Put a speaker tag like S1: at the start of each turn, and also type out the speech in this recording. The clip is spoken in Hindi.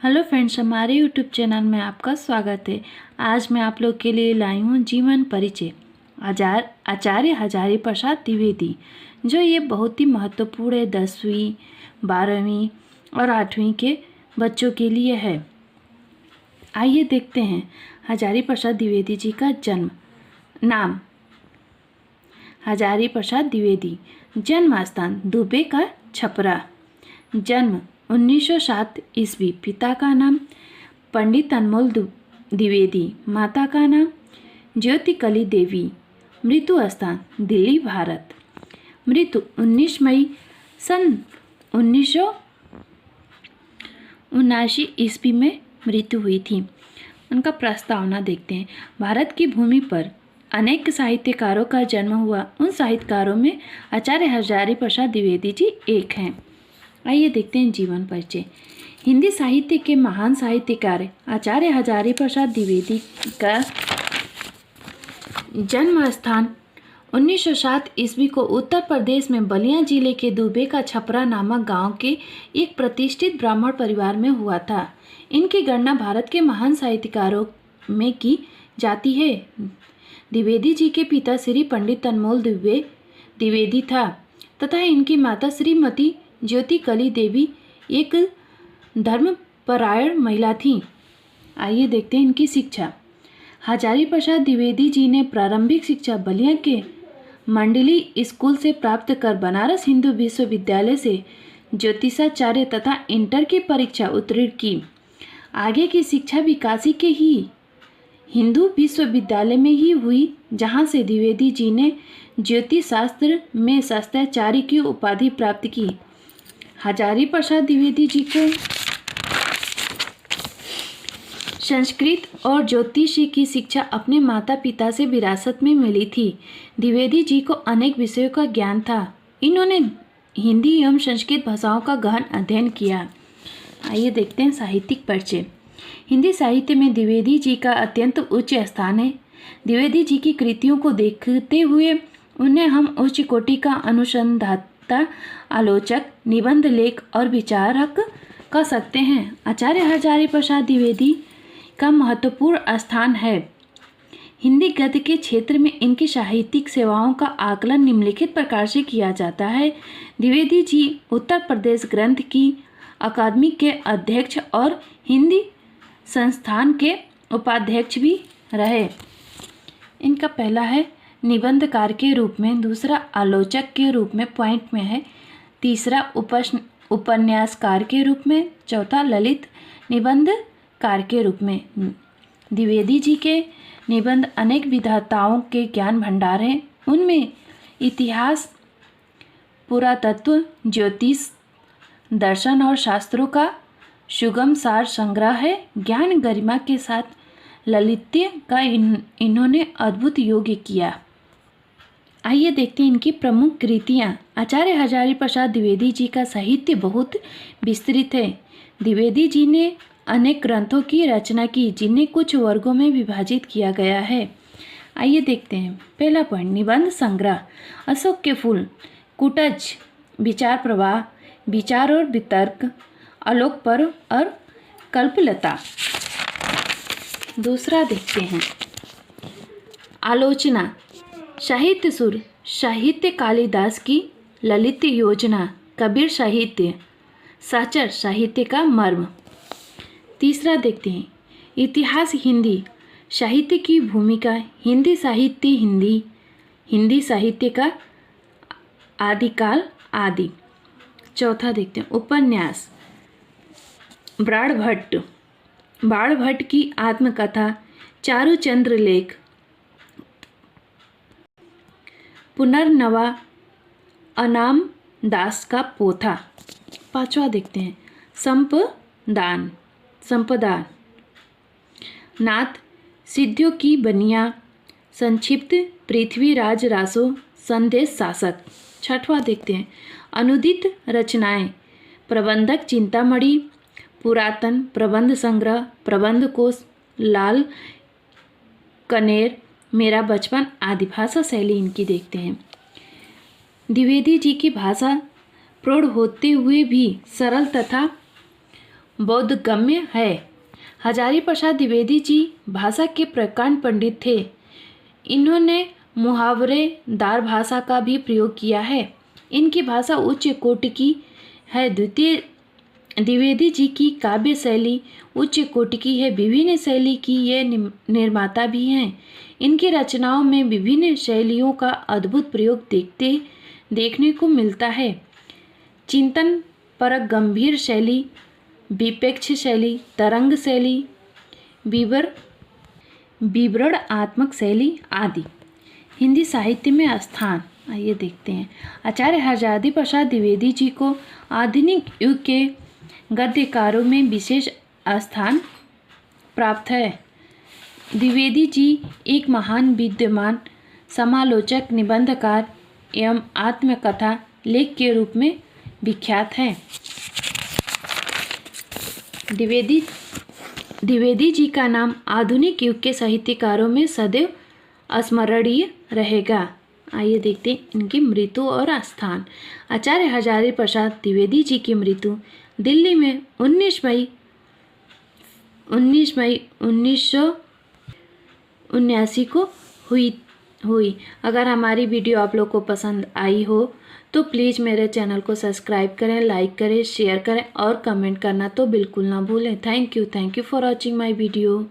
S1: हेलो फ्रेंड्स, हमारे यूट्यूब चैनल में आपका स्वागत है। आज मैं आप लोग के लिए लाई हूँ जीवन परिचय आचार्य हजारी प्रसाद द्विवेदी, जो ये बहुत ही महत्वपूर्ण है 10वीं 12वीं और 8वीं के बच्चों के लिए है। आइए देखते हैं हजारी प्रसाद द्विवेदी जी का नाम। हजारी प्रसाद द्विवेदी, जन्म स्थान दुबे का छपरा, जन्म 1907 ईस्वी, पिता का नाम पंडित अनमोल द्विवेदी, माता का नाम ज्योतिकली देवी, मृत्यु स्थान दिल्ली भारत, मृत्यु 19 मई सन 1979 ईस्वी में मृत्यु हुई थी। उनका प्रस्तावना देखते हैं। भारत की भूमि पर अनेक साहित्यकारों का जन्म हुआ। उन साहित्यकारों में आचार्य हजारी प्रसाद द्विवेदी जी एक हैं। आइए देखते हैं जीवन परिचय। हिंदी साहित्य के महान साहित्यकार आचार्य हजारी प्रसाद द्विवेदी का जन्म स्थान 1907 ईस्वी को उत्तर प्रदेश में बलिया जिले के दुबे का छपरा नामक गांव के एक प्रतिष्ठित ब्राह्मण परिवार में हुआ था। इनकी गणना भारत के महान साहित्यकारों में की जाती है। द्विवेदी जी के पिता श्री पंडित अनमोल द्विवेदी था तथा इनकी माता श्रीमती ज्योतिकली देवी एक धर्मपरायण महिला थीं। आइए देखते हैं इनकी शिक्षा। हजारी प्रसाद द्विवेदी जी ने प्रारंभिक शिक्षा बलिया के मंडली स्कूल से प्राप्त कर बनारस हिंदू विश्वविद्यालय से ज्योतिषाचार्य तथा इंटर की परीक्षा उत्तीर्ण की। आगे की शिक्षा भी काशी के ही हिंदू विश्वविद्यालय में ही हुई, जहां से द्विवेदी जी ने ज्योतिष शास्त्र में शास्त्राचार्य की उपाधि प्राप्त की। हजारी प्रसाद द्विवेदी जी को संस्कृत और ज्योतिषी की शिक्षा अपने माता पिता से विरासत में मिली थी। द्विवेदी जी को अनेक विषयों का ज्ञान था। इन्होंने हिंदी एवं संस्कृत भाषाओं का गहन अध्ययन किया। आइए देखते हैं साहित्यिक परिचय। हिंदी साहित्य में द्विवेदी जी का अत्यंत उच्च स्थान है। द्विवेदी जी की कृतियों को देखते हुए उन्हें हम उच्च कोटि का अनुसंधाता, आलोचक, निबंध लेख और विचारक कह सकते हैं। आचार्य हजारी प्रसाद द्विवेदी का महत्वपूर्ण स्थान है। हिंदी गद्य के क्षेत्र में इनकी साहित्यिक सेवाओं का आकलन निम्नलिखित प्रकार से किया जाता है। द्विवेदी जी उत्तर प्रदेश ग्रंथ की अकादमी के अध्यक्ष और हिंदी संस्थान के उपाध्यक्ष भी रहे। इनका पहला है निबंधकार के रूप में, दूसरा आलोचक के रूप में पॉइंट में है, तीसरा उपन्यासकार के रूप में, चौथा ललित निबंधकार के रूप में। द्विवेदी जी के निबंध अनेक विधाताओं के ज्ञान भंडार हैं। उनमें इतिहास, पुरातत्व, ज्योतिष, दर्शन और शास्त्रों का सुगम सार संग्रह है। ज्ञान गरिमा के साथ ललित्य का इन्होंने अद्भुत योग्य किया। आइए देखते हैं इनकी प्रमुख कृतियाँ। आचार्य हजारी प्रसाद द्विवेदी जी का साहित्य बहुत विस्तृत है। द्विवेदी जी ने अनेक ग्रंथों की रचना की, जिन्हें कुछ वर्गों में विभाजित किया गया है। आइए देखते हैं। पहला पॉइंट, निबंध संग्रह। अशोक के फूल, कुटज, विचार प्रवाह, विचार और वितर्क, आलोक पर्व और कल्पलता। दूसरा देखते हैं, आलोचना, साहित्य सुर, साहित्य कालिदास की ललित योजना, कबीर साहित्य, साचर साहित्य का मर्म। तीसरा देखते हैं, इतिहास हिंदी साहित्य की भूमिका, हिंदी साहित्य हिंदी साहित्य का आदिकाल आदि। चौथा देखते हैं, उपन्यास, बाणभट्ट की आत्मकथा, चारुचंद्र लेख, पुनर्नवा अनाम दास का पोथा। पांचवा देखते हैं, संपदा, नाथ सिद्धियों की बनिया, संक्षिप्त पृथ्वीराज रासो, संदेश शासक। छठवां देखते हैं, अनुदित रचनाएं, प्रबंधक चिंतामणि, पुरातन प्रबंध संग्रह, प्रबंध कोश, लाल कनेर, मेरा बचपन आदि। भाषा शैली इनकी देखते हैं। द्विवेदी जी की भाषा प्रौढ़ होते हुए भी सरल तथा बोधगम्य है। हजारी प्रसाद द्विवेदी जी भाषा के प्रकांड पंडित थे। इन्होंने मुहावरेदार भाषा का भी प्रयोग किया है। इनकी भाषा उच्च कोटि की है। द्वितीय द्विवेदी जी की काव्य शैली उच्च कोटि की है। विभिन्न शैली की ये निर्माता भी हैं। इनकी रचनाओं में विभिन्न शैलियों का अद्भुत प्रयोग देखने को मिलता है। चिंतन परक गंभीर शैली, विपेक्ष शैली, तरंग शैली, विवरणात्मक शैली आदि। हिंदी साहित्य में स्थान आइए देखते हैं। आचार्य हजारी प्रसाद द्विवेदी जी को आधुनिक युग के गद्यकारों में विशेष स्थान प्राप्त है। द्विवेदी जी एक महान विद्वान, समालोचक, निबंधकार एवं आत्मकथा लेख के रूप में विख्यात हैं। द्विवेदी जी का नाम आधुनिक युग के साहित्यकारों में सदैव स्मरणीय रहेगा। आइए देखते हैं इनकी मृत्यु और स्थान। आचार्य हजारी प्रसाद द्विवेदी जी की मृत्यु दिल्ली में 19 मई 1979 को हुई। अगर हमारी वीडियो आप लोग को पसंद आई हो तो प्लीज़ मेरे चैनल को सब्सक्राइब करें, लाइक करें, शेयर करें और कमेंट करना तो बिल्कुल ना भूलें। Thank you for watching my video.